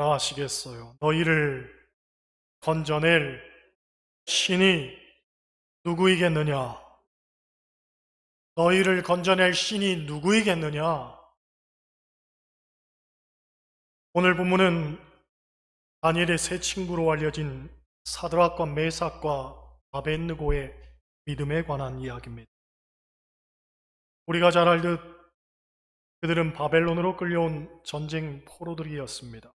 따라 하시겠어요? 너희를 건져낼 신이 누구이겠느냐? 너희를 건져낼 신이 누구이겠느냐? 오늘 본문은 다니엘의 세 친구로 알려진 사드락과 메삭과 아벳느고의 믿음에 관한 이야기입니다. 우리가 잘 알듯 그들은 바벨론으로 끌려온 전쟁 포로들이었습니다.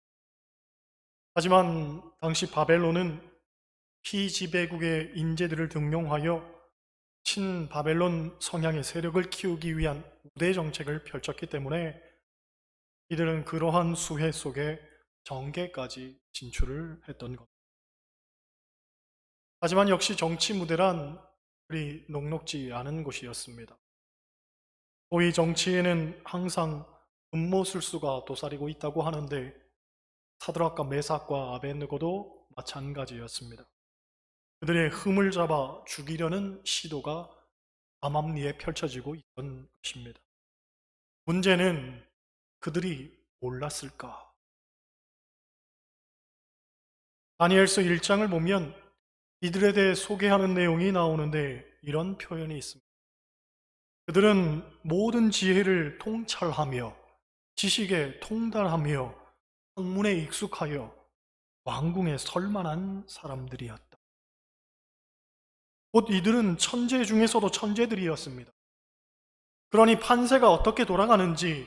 하지만 당시 바벨론은 피지배국의 인재들을 등용하여 친바벨론 성향의 세력을 키우기 위한 우대 정책을 펼쳤기 때문에 이들은 그러한 수혜 속에 정계까지 진출을 했던 것. 하지만 역시 정치 무대란 그리 녹록지 않은 곳이었습니다. 소위 정치에는 항상 음모술수가 도사리고 있다고 하는데 사드락과 메삭과 아벳느고도 마찬가지였습니다. 그들의 흠을 잡아 죽이려는 시도가 암암리에 펼쳐지고 있던 것입니다. 문제는 그들이 몰랐을까? 다니엘서 1장을 보면 이들에 대해 소개하는 내용이 나오는데 이런 표현이 있습니다. 그들은 모든 지혜를 통찰하며 지식에 통달하며 학문에 익숙하여 왕궁에 설만한 사람들이었다. 곧 이들은 천재 중에서도 천재들이었습니다. 그러니 판세가 어떻게 돌아가는지,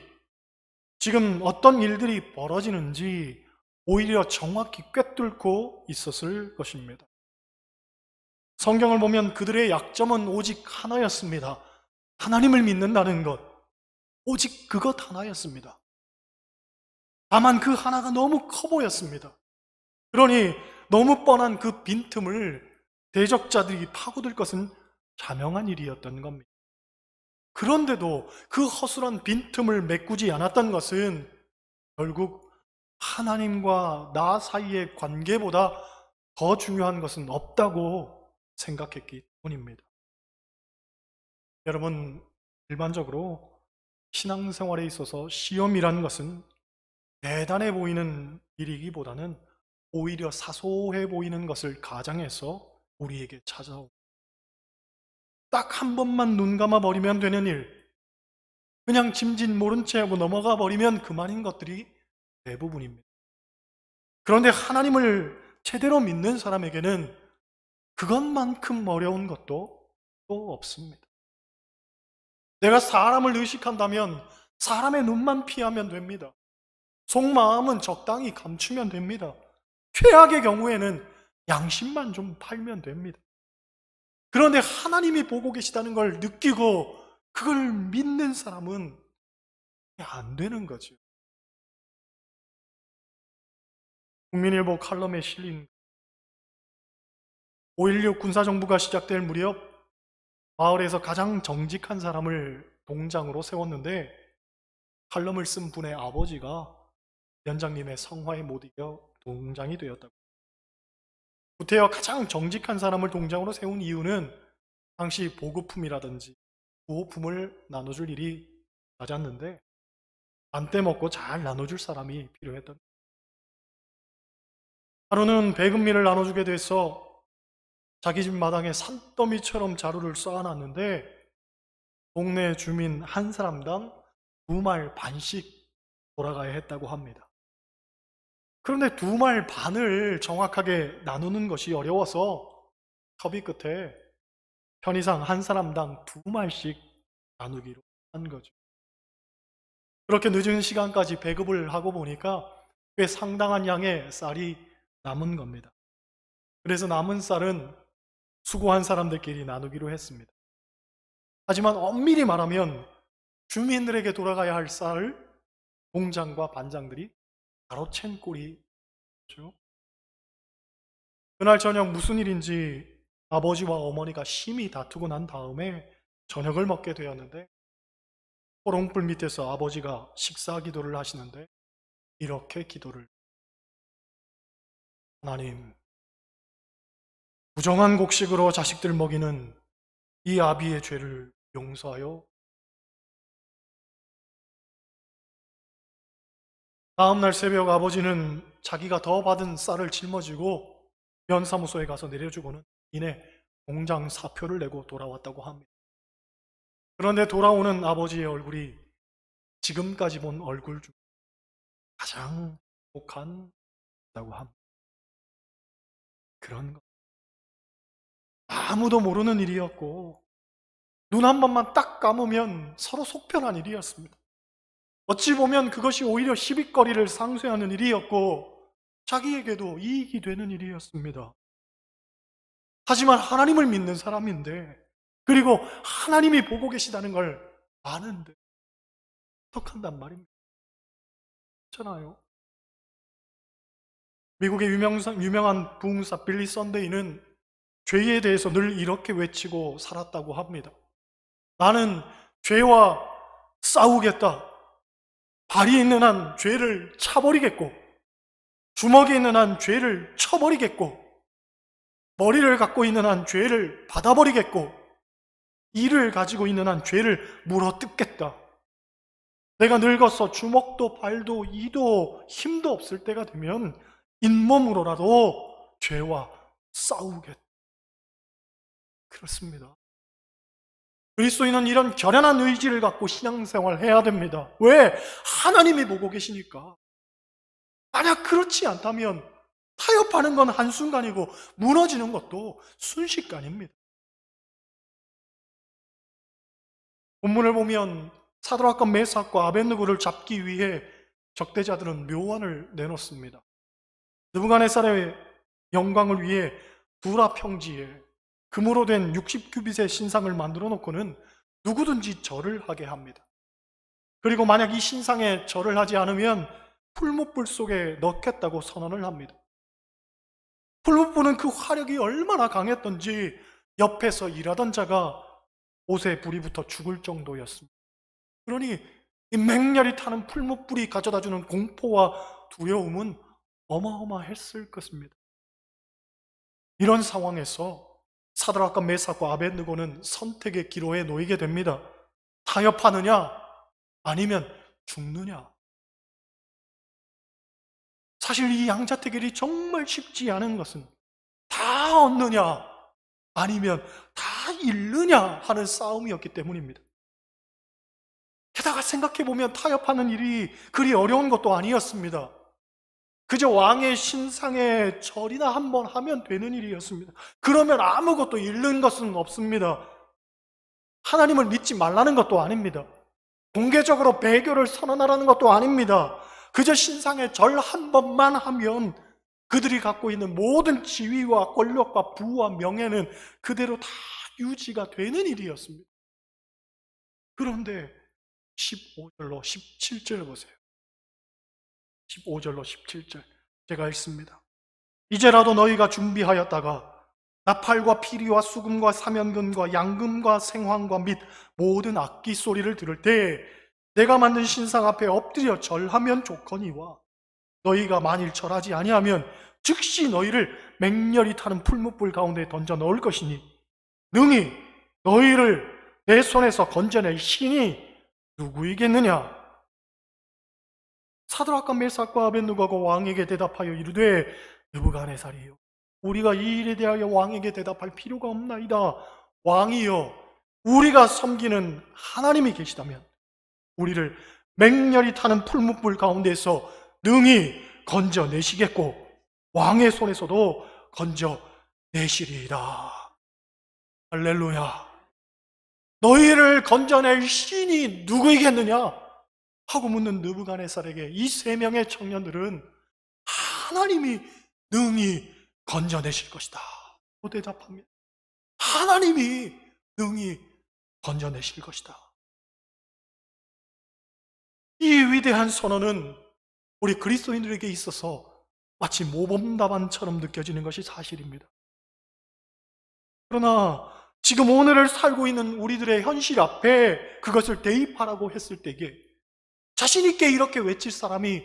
지금 어떤 일들이 벌어지는지 오히려 정확히 꿰뚫고 있었을 것입니다. 성경을 보면 그들의 약점은 오직 하나였습니다. 하나님을 믿는다는 것, 오직 그것 하나였습니다. 다만 그 하나가 너무 커 보였습니다. 그러니 너무 뻔한 그 빈틈을 대적자들이 파고들 것은 자명한 일이었던 겁니다. 그런데도 그 허술한 빈틈을 메꾸지 않았던 것은 결국 하나님과 나 사이의 관계보다 더 중요한 것은 없다고 생각했기 때문입니다. 여러분, 일반적으로 신앙생활에 있어서 시험이라는 것은 대단해 보이는 일이기보다는 오히려 사소해 보이는 것을 가장해서 우리에게 찾아오고 딱 한 번만 눈 감아 버리면 되는 일, 그냥 짐짓 모른 채 하고 넘어가 버리면 그만인 것들이 대부분입니다. 그런데 하나님을 제대로 믿는 사람에게는 그것만큼 어려운 것도 또 없습니다. 내가 사람을 의식한다면 사람의 눈만 피하면 됩니다. 속마음은 적당히 감추면 됩니다. 최악의 경우에는 양심만 좀 팔면 됩니다. 그런데 하나님이 보고 계시다는 걸 느끼고 그걸 믿는 사람은 안 되는 거죠. 국민일보 칼럼에 실린 5.16 군사정부가 시작될 무렵 마을에서 가장 정직한 사람을 동장으로 세웠는데 칼럼을 쓴 분의 아버지가 위원장님의 성화에 못 이겨 동장이 되었다고. 구태여 가장 정직한 사람을 동장으로 세운 이유는 당시 보급품이라든지 구호품을 나눠줄 일이 잦았는데 안 떼먹고 잘 나눠줄 사람이 필요했던. 하루는 배급민을 나눠주게 돼서 자기 집 마당에 산더미처럼 자루를 쌓아놨는데 동네 주민 한 사람당 2말 반씩 돌아가야 했다고 합니다. 그런데 2말 반을 정확하게 나누는 것이 어려워서 협의 끝에 편의상 한 사람당 2말씩 나누기로 한 거죠. 그렇게 늦은 시간까지 배급을 하고 보니까 꽤 상당한 양의 쌀이 남은 겁니다. 그래서 남은 쌀은 수고한 사람들끼리 나누기로 했습니다. 하지만 엄밀히 말하면 주민들에게 돌아가야 할 쌀을 공장과 반장들이 가로챈 꼴이죠. 그날 저녁 무슨 일인지 아버지와 어머니가 심히 다투고 난 다음에 저녁을 먹게 되었는데 호롱불 밑에서 아버지가 식사 기도를 하시는데 이렇게 기도를, 하나님, 부정한 곡식으로 자식들 먹이는 이 아비의 죄를 용서하여. 다음날 새벽 아버지는 자기가 더 받은 쌀을 짊어지고 면사무소에 가서 내려주고는 이내 공장 사표를 내고 돌아왔다고 합니다. 그런데 돌아오는 아버지의 얼굴이 지금까지 본 얼굴 중 가장 행복하다고 합니다. 그런 것. 아무도 모르는 일이었고 눈 한 번만 딱 감으면 서로 속편한 일이었습니다. 어찌 보면 그것이 오히려 시비거리를 상쇄하는 일이었고 자기에게도 이익이 되는 일이었습니다. 하지만 하나님을 믿는 사람인데, 그리고 하나님이 보고 계시다는 걸 아는데 어떡한단 말입니다. 그렇잖아요. 미국의 유명한 부흥사 빌리 선데이는 죄에 대해서 늘 이렇게 외치고 살았다고 합니다. 나는 죄와 싸우겠다. 발이 있는 한 죄를 차버리겠고, 주먹이 있는 한 죄를 쳐버리겠고, 머리를 갖고 있는 한 죄를 받아버리겠고, 이를 가지고 있는 한 죄를 물어뜯겠다. 내가 늙어서 주먹도 발도 이도 힘도 없을 때가 되면 잇몸으로라도 죄와 싸우겠다. 그렇습니다. 그리스도인은 이런 결연한 의지를 갖고 신앙생활을 해야 됩니다. 왜? 하나님이 보고 계시니까. 만약 그렇지 않다면 타협하는 건 한순간이고 무너지는 것도 순식간입니다. 본문을 보면 사드락과 메삭과 아벳느고를 잡기 위해 적대자들은 묘안을 내놓습니다. 느부갓네살의 영광을 위해 두라 평지에 금으로 된 60규빗의 신상을 만들어 놓고는 누구든지 절을 하게 합니다. 그리고 만약 이 신상에 절을 하지 않으면 풀무불 속에 넣겠다고 선언을 합니다. 풀무불은 그 화력이 얼마나 강했던지 옆에서 일하던 자가 옷에 불이 붙어 죽을 정도였습니다. 그러니 이 맹렬히 타는 풀무불이 가져다주는 공포와 두려움은 어마어마했을 것입니다. 이런 상황에서 사드락과 메삭과 아벳느고는 선택의 기로에 놓이게 됩니다. 타협하느냐 아니면 죽느냐. 사실 이 양자택일이 정말 쉽지 않은 것은 다 얻느냐 아니면 다 잃느냐 하는 싸움이었기 때문입니다. 게다가 생각해보면 타협하는 일이 그리 어려운 것도 아니었습니다. 그저 왕의 신상에 절이나 한번 하면 되는 일이었습니다. 그러면 아무것도 잃는 것은 없습니다. 하나님을 믿지 말라는 것도 아닙니다. 공개적으로 배교를 선언하라는 것도 아닙니다. 그저 신상에 절 한 번만 하면 그들이 갖고 있는 모든 지위와 권력과 부와 명예는 그대로 다 유지가 되는 일이었습니다. 그런데 15절로 17절 보세요. 15절로 17절 제가 읽습니다. 이제라도 너희가 준비하였다가 나팔과 피리와 수금과 사면금과 양금과 생황과 및 모든 악기 소리를 들을 때 내가 만든 신상 앞에 엎드려 절하면 좋거니와 너희가 만일 절하지 아니하면 즉시 너희를 맹렬히 타는 풀무불 가운데 던져 넣을 것이니 능히 너희를 내 손에서 건져낼 신이 누구이겠느냐. 사드락과 메삭과 아벳느고가 왕에게 대답하여 이르되 느부갓네살이요 우리가 이 일에 대하여 왕에게 대답할 필요가 없나이다. 왕이여 우리가 섬기는 하나님이 계시다면 우리를 맹렬히 타는 풀무불 가운데서 능히 건져내시겠고 왕의 손에서도 건져내시리이다. 할렐루야. 너희를 건져낼 신이 누구이겠느냐 하고 묻는 느부갓네살에게 이 세 명의 청년들은 하나님이 능히 건져내실 것이다 고 대답합니다. 하나님이 능히 건져내실 것이다. 이 위대한 선언은 우리 그리스도인들에게 있어서 마치 모범답안처럼 느껴지는 것이 사실입니다. 그러나 지금 오늘을 살고 있는 우리들의 현실 앞에 그것을 대입하라고 했을 때에 자신 있게 이렇게 외칠 사람이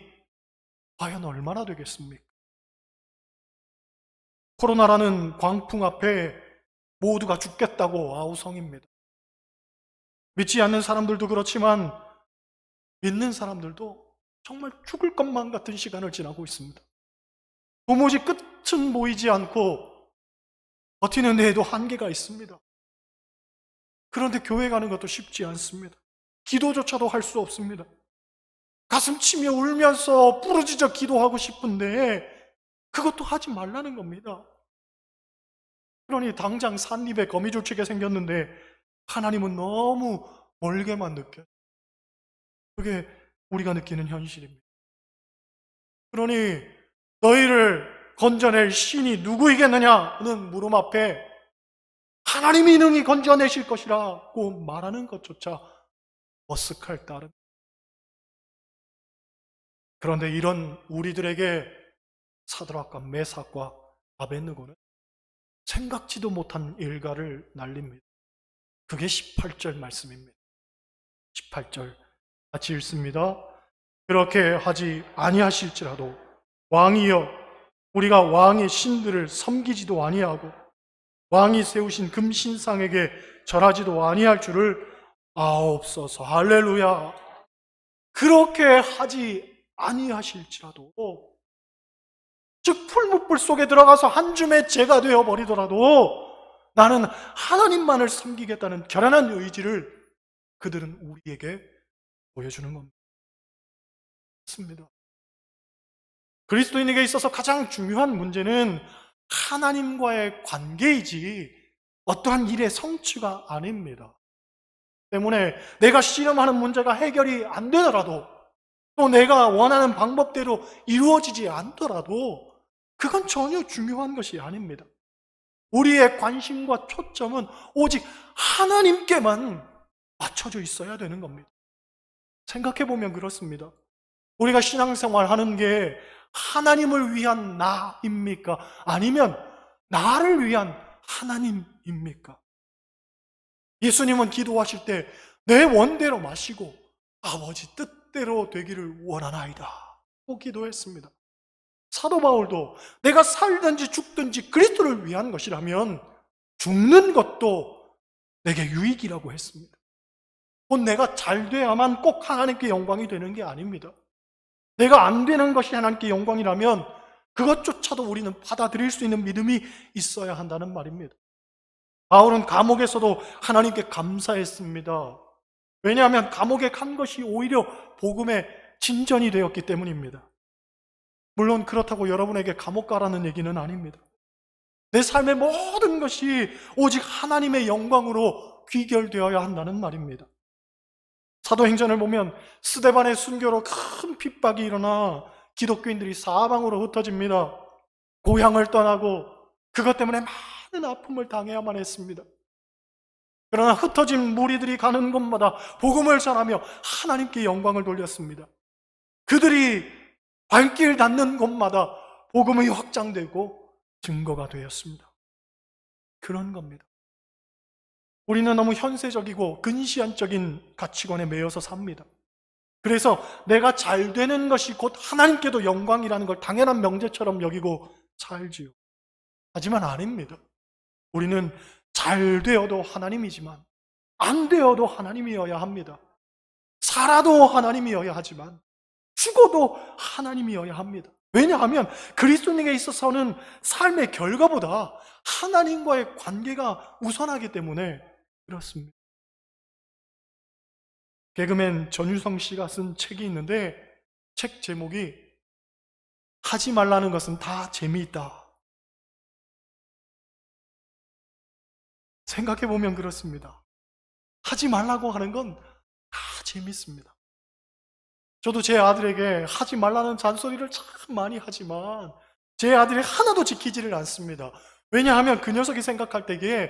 과연 얼마나 되겠습니까? 코로나라는 광풍 앞에 모두가 죽겠다고 아우성입니다. 믿지 않는 사람들도 그렇지만 믿는 사람들도 정말 죽을 것만 같은 시간을 지나고 있습니다. 도무지 끝은 보이지 않고 버티는 데에도 한계가 있습니다. 그런데 교회 가는 것도 쉽지 않습니다. 기도조차도 할 수 없습니다. 가슴 치며 울면서 부르짖어 기도하고 싶은데 그것도 하지 말라는 겁니다. 그러니 당장 산입에 거미줄치게 생겼는데 하나님은 너무 멀게만 느껴요. 그게 우리가 느끼는 현실입니다. 그러니 너희를 건져낼 신이 누구이겠느냐는 물음 앞에 하나님이 능히 건져내실 것이라고 말하는 것조차 머쓱할 따름. 그런데 이런 우리들에게 사드락과 메삭과 아벳느고는 생각지도 못한 일가를 날립니다. 그게 18절 말씀입니다. 18절 같이 읽습니다. 그렇게 하지 아니하실지라도 왕이여 우리가 왕의 신들을 섬기지도 아니하고 왕이 세우신 금신상에게 절하지도 아니할 줄을 아옵소서. 할렐루야. 그렇게 하지 아니하실지라도, 즉 풀무불 속에 들어가서 한 줌의 재가 되어버리더라도 나는 하나님만을 섬기겠다는 결연한 의지를 그들은 우리에게 보여주는 겁니다. 맞습니다. 그리스도인에게 있어서 가장 중요한 문제는 하나님과의 관계이지 어떠한 일의 성취가 아닙니다. 때문에 내가 씨름하는 문제가 해결이 안 되더라도 또 내가 원하는 방법대로 이루어지지 않더라도 그건 전혀 중요한 것이 아닙니다. 우리의 관심과 초점은 오직 하나님께만 맞춰져 있어야 되는 겁니다. 생각해보면 그렇습니다. 우리가 신앙생활 하는 게 하나님을 위한 나입니까? 아니면 나를 위한 하나님입니까? 예수님은 기도하실 때 내 원대로 마시고 아버지 뜻대로 되기를 원하나이다 고 기도했습니다. 사도 바울도 내가 살든지 죽든지 그리스도를 위한 것이라면 죽는 것도 내게 유익이라고 했습니다. 곧 내가 잘 돼야만 꼭 하나님께 영광이 되는 게 아닙니다. 내가 안 되는 것이 하나님께 영광이라면 그것조차도 우리는 받아들일 수 있는 믿음이 있어야 한다는 말입니다. 바울은 감옥에서도 하나님께 감사했습니다. 왜냐하면 감옥에 간 것이 오히려 복음의 진전이 되었기 때문입니다. 물론 그렇다고 여러분에게 감옥 가라는 얘기는 아닙니다. 내 삶의 모든 것이 오직 하나님의 영광으로 귀결되어야 한다는 말입니다. 사도행전을 보면 스데반의 순교로 큰 핍박이 일어나 기독교인들이 사방으로 흩어집니다. 고향을 떠나고 그것 때문에 많은 아픔을 당해야만 했습니다. 그러나 흩어진 무리들이 가는 곳마다 복음을 전하며 하나님께 영광을 돌렸습니다. 그들이 발길 닿는 곳마다 복음이 확장되고 증거가 되었습니다. 그런 겁니다. 우리는 너무 현세적이고 근시안적인 가치관에 매여서 삽니다. 그래서 내가 잘 되는 것이 곧 하나님께도 영광이라는 걸 당연한 명제처럼 여기고 살지요. 하지만 아닙니다. 우리는 잘 되어도 하나님이지만 안 되어도 하나님이어야 합니다. 살아도 하나님이어야 하지만 죽어도 하나님이어야 합니다. 왜냐하면 그리스도인에게 있어서는 삶의 결과보다 하나님과의 관계가 우선하기 때문에 그렇습니다. 개그맨 전유성 씨가 쓴 책이 있는데 책 제목이 하지 말라는 것은 다 재미있다. 생각해보면 그렇습니다. 하지 말라고 하는 건 다 재밌습니다. 저도 제 아들에게 하지 말라는 잔소리를 참 많이 하지만 제 아들이 하나도 지키지를 않습니다. 왜냐하면 그 녀석이 생각할 때에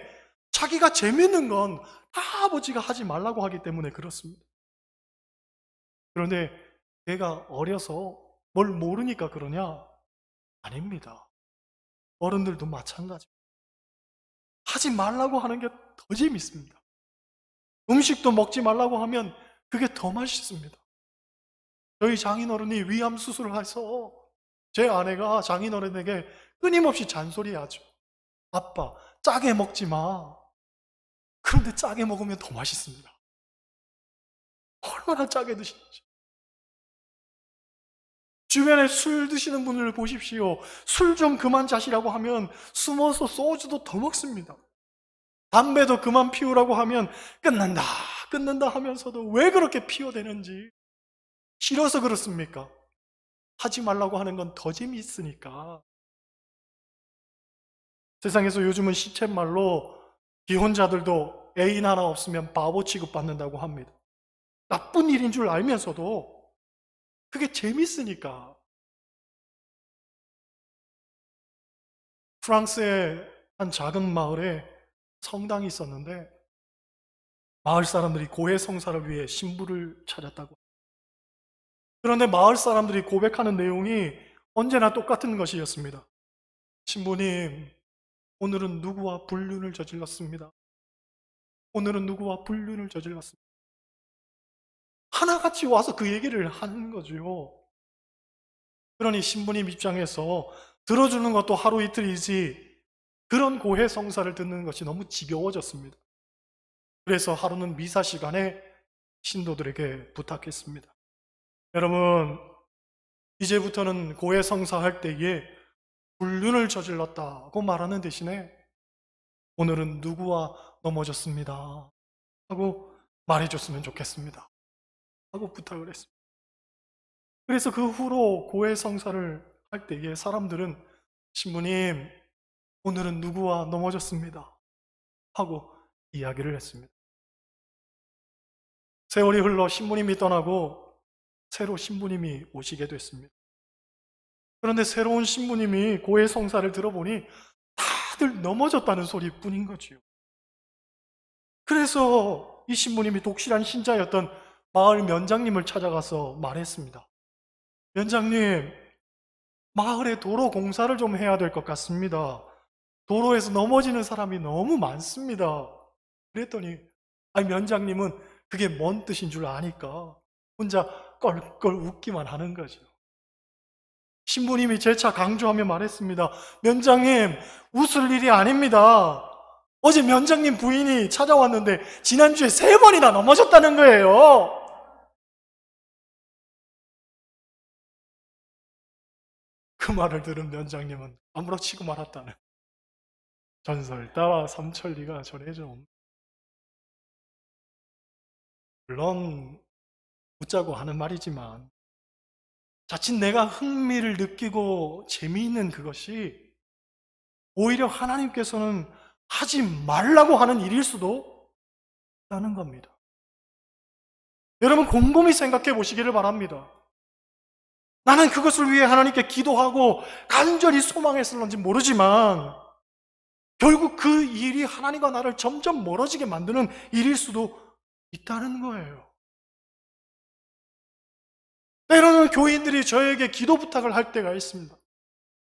자기가 재밌는 건 다 아버지가 하지 말라고 하기 때문에 그렇습니다. 그런데 걔가 어려서 뭘 모르니까 그러냐? 아닙니다. 어른들도 마찬가지입니다. 하지 말라고 하는 게 더 재밌습니다. 음식도 먹지 말라고 하면 그게 더 맛있습니다. 저희 장인어른이 위암 수술을 해서 제 아내가 장인어른에게 끊임없이 잔소리하죠. 아빠, 짜게 먹지 마. 그런데 짜게 먹으면 더 맛있습니다. 얼마나 짜게 드시는지. 주변에 술 드시는 분을 보십시오. 술 좀 그만 자시라고 하면 숨어서 소주도 더 먹습니다. 담배도 그만 피우라고 하면 끝난다, 끝난다 하면서도 왜 그렇게 피워대는지 싫어서 그렇습니까? 하지 말라고 하는 건 더 재미있으니까. 세상에서 요즘은 시쳇말로 기혼자들도 애인 하나 없으면 바보 취급받는다고 합니다. 나쁜 일인 줄 알면서도 그게 재밌으니까. 프랑스의 한 작은 마을에 성당이 있었는데 마을 사람들이 고해 성사를 위해 신부를 찾았다고. 그런데 마을 사람들이 고백하는 내용이 언제나 똑같은 것이었습니다. 신부님, 오늘은 누구와 불륜을 저질렀습니다. 오늘은 누구와 불륜을 저질렀습니다. 하나같이 와서 그 얘기를 하는 거죠. 그러니 신부님 입장에서 들어주는 것도 하루 이틀이지 그런 고해 성사를 듣는 것이 너무 지겨워졌습니다. 그래서 하루는 미사 시간에 신도들에게 부탁했습니다. 여러분, 이제부터는 고해 성사할 때에 불륜을 저질렀다고 말하는 대신에 오늘은 누구와 넘어졌습니다 하고 말해줬으면 좋겠습니다 하고 부탁을 했습니다. 그래서 그 후로 고해 성사를 할 때에 사람들은 신부님, 오늘은 누구와 넘어졌습니다 하고 이야기를 했습니다. 세월이 흘러 신부님이 떠나고 새로 신부님이 오시게 됐습니다. 그런데 새로운 신부님이 고해 성사를 들어보니 다들 넘어졌다는 소리뿐인 거지요. 그래서 이 신부님이 독실한 신자였던 마을 면장님을 찾아가서 말했습니다. 면장님, 마을에 도로 공사를 좀 해야 될 것 같습니다. 도로에서 넘어지는 사람이 너무 많습니다. 그랬더니 아니 면장님은 그게 뭔 뜻인 줄 아니까 혼자 껄껄 웃기만 하는 거죠. 신부님이 재차 강조하며 말했습니다. 면장님, 웃을 일이 아닙니다. 어제 면장님 부인이 찾아왔는데 지난주에 3번이나 넘어졌다는 거예요. 그 말을 들은 면장님은 아무렇지도 말았다는 전설 따라 삼천리가 전해져 옵니다. 물론 웃자고 하는 말이지만 자칫 내가 흥미를 느끼고 재미있는 그것이 오히려 하나님께서는 하지 말라고 하는 일일 수도 있다는 겁니다. 여러분 곰곰이 생각해 보시기를 바랍니다. 나는 그것을 위해 하나님께 기도하고 간절히 소망했을런지 모르지만 결국 그 일이 하나님과 나를 점점 멀어지게 만드는 일일 수도 있다는 거예요. 때로는 교인들이 저에게 기도 부탁을 할 때가 있습니다.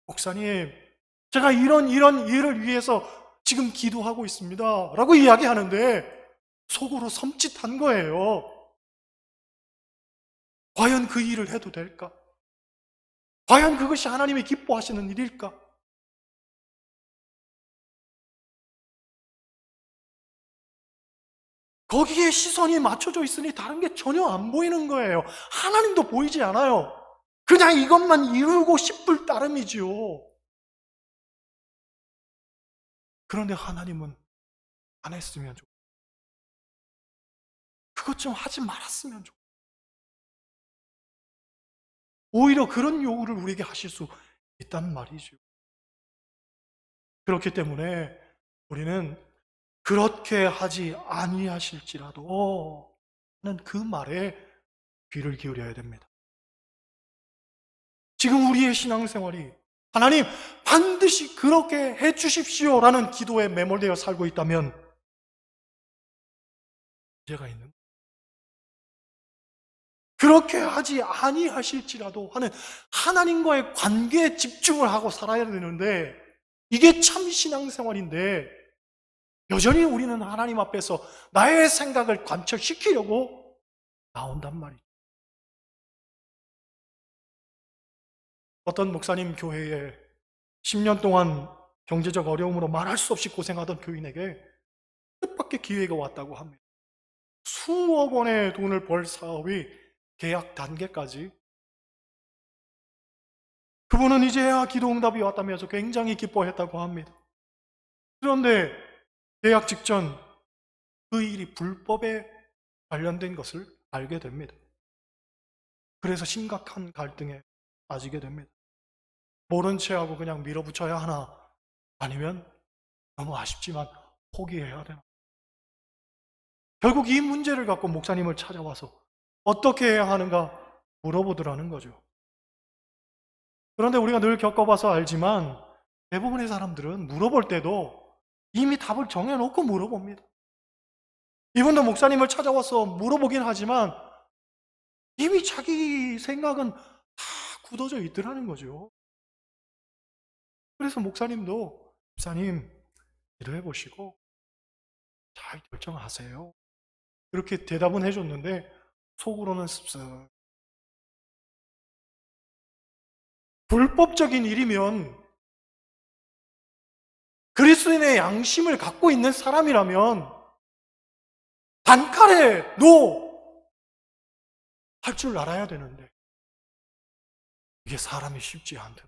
목사님, 제가 이런 일을 위해서 지금 기도하고 있습니다 라고 이야기하는데 속으로 섬찟한 거예요. 과연 그 일을 해도 될까? 과연 그것이 하나님이 기뻐하시는 일일까? 거기에 시선이 맞춰져 있으니 다른 게 전혀 안 보이는 거예요. 하나님도 보이지 않아요. 그냥 이것만 이루고 싶을 따름이지요. 그런데 하나님은 안 했으면 좋겠어요. 그것 좀 하지 말았으면 좋겠어요. 오히려 그런 요구를 우리에게 하실 수 있단 말이죠. 그렇기 때문에 우리는 그렇게 하지 아니하실지라도 하는 그 말에 귀를 기울여야 됩니다. 지금 우리의 신앙생활이 하나님 반드시 그렇게 해 주십시오라는 기도에 매몰되어 살고 있다면 문제가 있는 거예요. 그렇게 하지 아니하실지라도 하는 하나님과의 관계에 집중을 하고 살아야 되는데 이게 참 신앙생활인데 여전히 우리는 하나님 앞에서 나의 생각을 관철시키려고 나온단 말이죠. 어떤 목사님 교회에 10년 동안 경제적 어려움으로 말할 수 없이 고생하던 교인에게 뜻밖의 기회가 왔다고 합니다. 수억 원의 돈을 벌 사업이 계약 단계까지 그분은 이제야 기도 응답이 왔다면서 굉장히 기뻐했다고 합니다. 그런데 계약 직전 그 일이 불법에 관련된 것을 알게 됩니다. 그래서 심각한 갈등에 빠지게 됩니다. 모른 채 하고 그냥 밀어붙여야 하나, 아니면 너무 아쉽지만 포기해야 되나. 결국 이 문제를 갖고 목사님을 찾아와서 어떻게 해야 하는가 물어보더라는 거죠. 그런데 우리가 늘 겪어봐서 알지만 대부분의 사람들은 물어볼 때도 이미 답을 정해놓고 물어봅니다. 이분도 목사님을 찾아와서 물어보긴 하지만 이미 자기 생각은 다 굳어져 있더라는 거죠. 그래서 목사님도 목사님 기도해 보시고 잘 결정하세요. 이렇게 대답은 해줬는데 속으로는 씁쓸. 불법적인 일이면 그리스도인의 양심을 갖고 있는 사람이라면 단칼에 노! 할 줄 알아야 되는데 이게 사람이 쉽지 않다.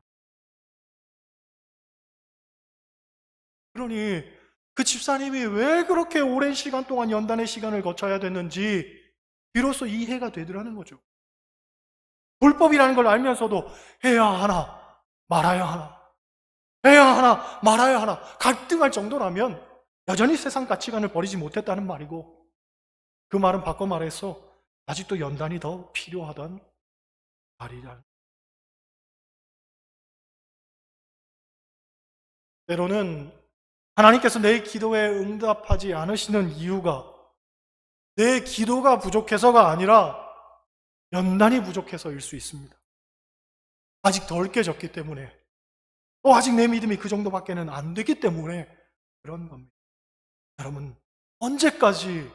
그러니 그 집사님이 왜 그렇게 오랜 시간 동안 연단의 시간을 거쳐야 됐는지 비로소 이해가 되더라는 거죠. 불법이라는 걸 알면서도 해야 하나 말아야 하나, 해야 하나 말아야 하나 갈등할 정도라면 여전히 세상 가치관을 버리지 못했다는 말이고, 그 말은 바꿔 말해서 아직도 연단이 더 필요하다는 말이다. 때로는 하나님께서 내 기도에 응답하지 않으시는 이유가 내 기도가 부족해서가 아니라 연단이 부족해서일 수 있습니다. 아직 덜 깨졌기 때문에, 또 아직 내 믿음이 그 정도밖에는 안 되기 때문에 그런 겁니다. 여러분, 언제까지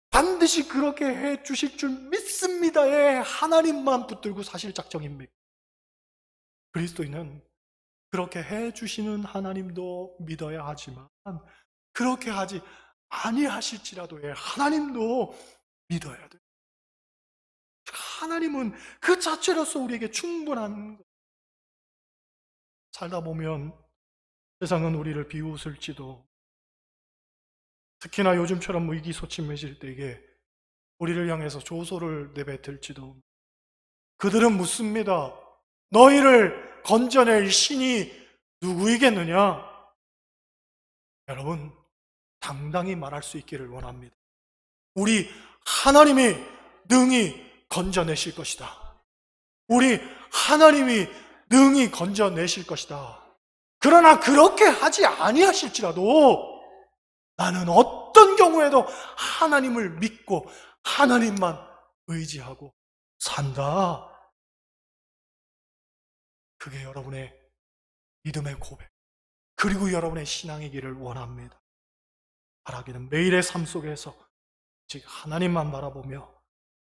반드시 그렇게 해 주실 줄 믿습니다에 하나님만 붙들고 사실 작정입니까? 그리스도인은 그렇게 해 주시는 하나님도 믿어야 하지만 그렇게 하지 아니하실지라도의 하나님도 믿어야 돼요. 하나님은 그 자체로서 우리에게 충분한 것. 살다 보면 세상은 우리를 비웃을지도, 특히나 요즘처럼 위기소침해질 때에 우리를 향해서 조소를 내뱉을지도. 그들은 묻습니다. 너희를 건져낼 신이 누구이겠느냐? 여러분, 당당히 말할 수 있기를 원합니다. 우리 하나님이 능히 건져내실 것이다. 우리 하나님이 능히 건져내실 것이다. 그러나 그렇게 하지 아니하실지라도 나는 어떤 경우에도 하나님을 믿고 하나님만 의지하고 산다. 그게 여러분의 믿음의 고백, 그리고 여러분의 신앙의 길을 원합니다. 바라기는 매일의 삶 속에서 즉 하나님만 바라보며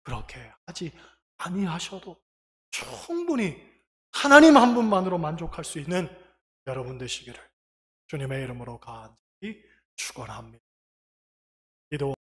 그렇게 하지 아니하셔도 충분히 하나님 한 분만으로 만족할 수 있는 여러분 되시기를 주님의 이름으로 간절히 축원합니다. 기도